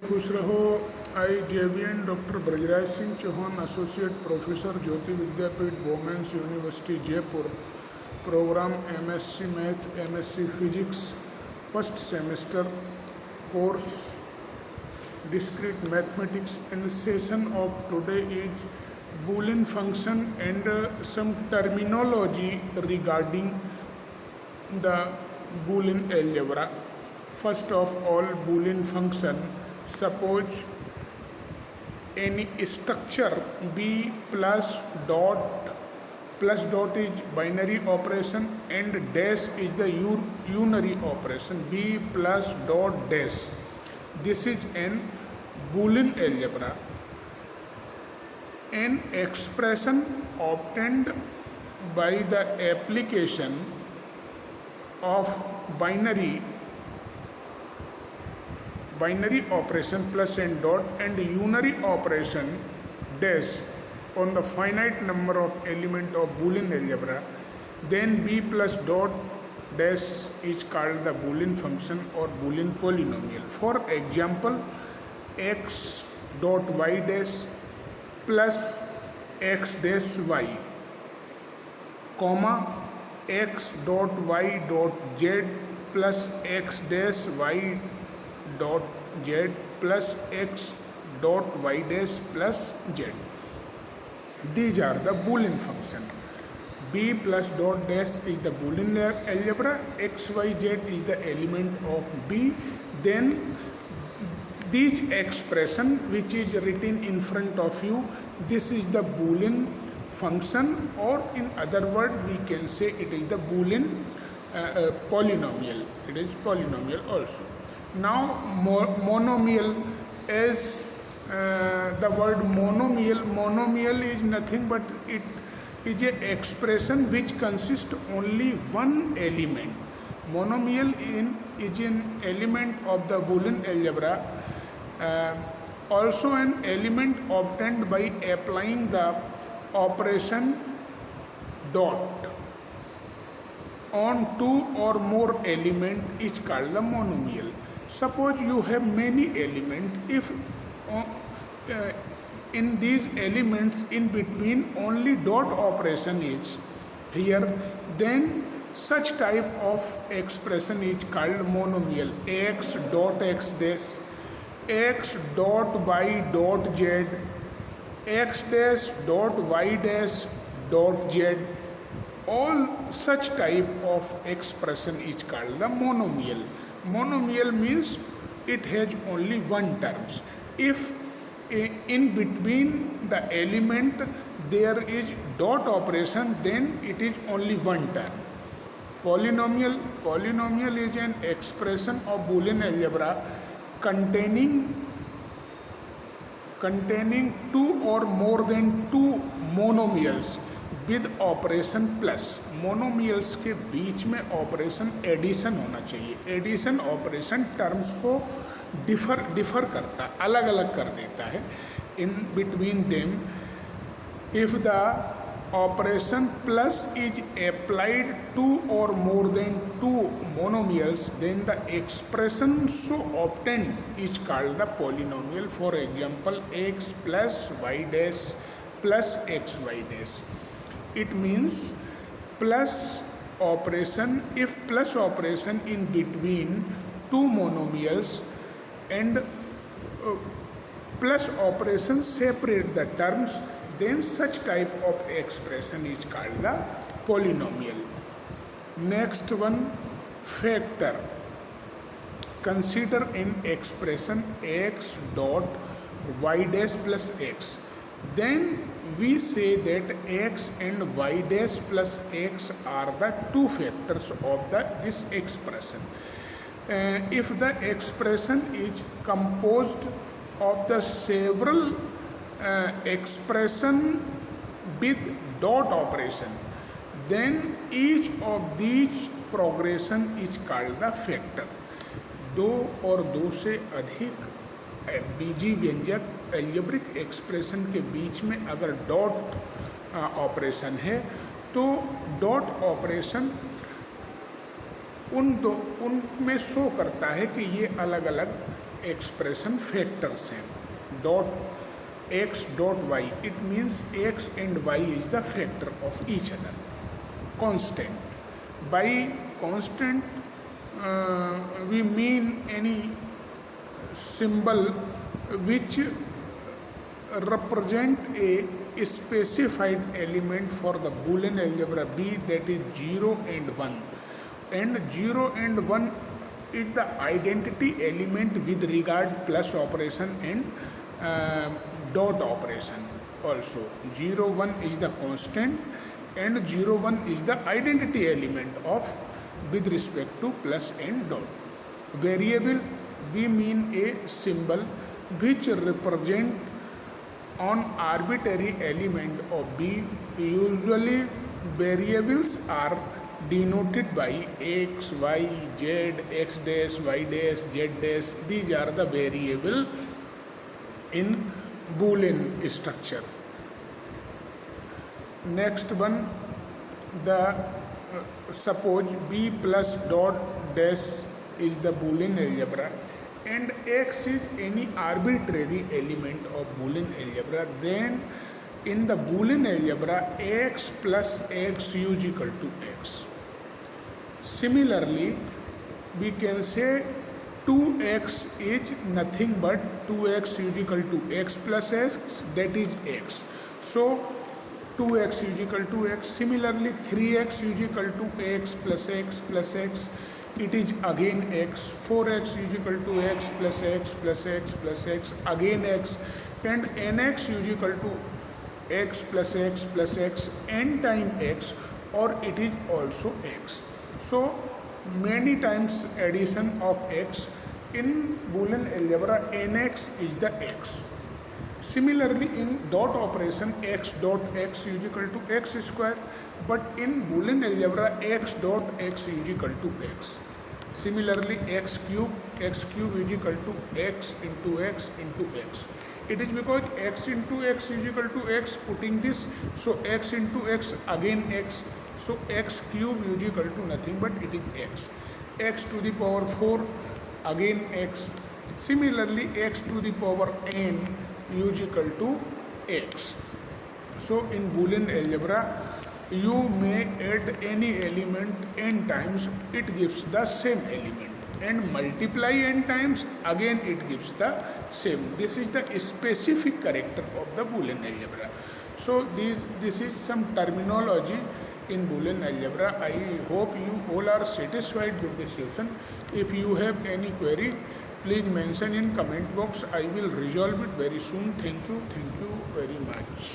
खुश रहो। I JVN doctor Brajraj Singh Chauhan, associate professor, Jyoti Vidyapeeth, women's university Jaipur. Program MSc math, MSc physics, first semester course discrete mathematics, and the session of today is Boolean function and some terminology regarding the Boolean algebra. First of all, Boolean function, suppose any structure B plus dot is binary operation and dash is the unary operation. B plus dot dash, this is an Boolean algebra. An expression obtained by the application of binary operation plus and dot and unary operation dash on the finite number of element of Boolean algebra, then B plus dot dash is called the Boolean function or Boolean polynomial. For example, x dot y dash plus x dash y, comma x dot y dot z plus x dash y dot z plus x dot y dash plus z. These are the Boolean function. B plus dot dash is the Boolean algebra. X, Y, Z is the element of B. Then this expression which is written in front of you, this is the Boolean function, or in other word we can say it is the Boolean polynomial. It is polynomial also. Now monomial is the word monomial is nothing but it is an expression which consists only one element. Monomial is an element of the Boolean algebra, also an element obtained by applying the operation dot on two or more element is called the monomial. Suppose you have many elements, if in these elements in between only dot operation is here, then such type of expression is called monomial. X dot x dash, x dot y dot z, x dash dot y dash dot z, all such type of expression is called the monomial. Monomial means it has only one terms. If in between the element there is dot operation, then it is only one term. Polynomial is an expression of Boolean algebra containing two or more than two monomials with operation plus. Monomials के बीच में operation addition होना चाहिए. Addition operation terms को differ करता है, अलग अलग कर देता है. In between them if the operation plus is applied to और more than two monomials, then the expression so obtained is called the polynomial. For example x plus y dash plus x y dash. It means plus operation, if plus operation in between two monomials and plus operation separate the terms, then such type of expression is called the polynomial. Next one, factor. Consider an expression x dot y dash plus x. Then we say that x and y dash plus x are the two factors of this expression. If the expression is composed of the several expression with dot operation, then each of these progression is called the factor. दो और दो से अधिक बीजी व्यंजक algebraic expression के बीच में अगर डॉट ऑपरेशन है, तो डॉट ऑपरेशन उनमें शो करता है कि ये अलग अलग expression factors हैं dot x dot y, it means x and y is the factor of each other. Constant, by constant we mean any symbol which represent a specified element for the Boolean algebra B, that is 0 and 1, and 0 and 1 is the identity element with regard plus operation and dot operation. Also 0 1 is the constant and 0 1 is the identity element of with respect to plus and dot. Variable, we mean a symbol which represent on arbitrary element of B. Usually variables are denoted by x, y, z, x dash, y dash, z dash. These are the variable in Boolean structure. Next one, the suppose B plus dot dash is the Boolean algebra and x is any arbitrary element of Boolean algebra, then in the Boolean algebra x plus x is equal to x. Similarly, we can say 2x is nothing but 2x is equal to x plus x, that is x. So 2x is equal to x. Similarly, 3x is equal to x plus x, it is again x. 4x is equal to x plus x plus x plus x, again x. And nx is equal to x plus x n time x, or it is also x. So many times addition of x. In Boolean algebra nx is the x. Similarly, in dot operation x dot x is equal to x square, but in Boolean algebra x dot x is equal to x. Similarly, x cube is equal to x into x into x. It is because x into x is equal to x, putting this, so x into x again x, so x cube is equal to nothing but it is x. X to the power 4 again x. Similarly, x to the power n is equal to x. So in Boolean algebra, you may add any element n times, it gives the same element, and multiply n times, again it gives the same. This is the specific character of the Boolean algebra. So this is some terminology in Boolean algebra. I hope you all are satisfied with this session. If you have any query, please mention in comment box. I will resolve it very soon. Thank you very much.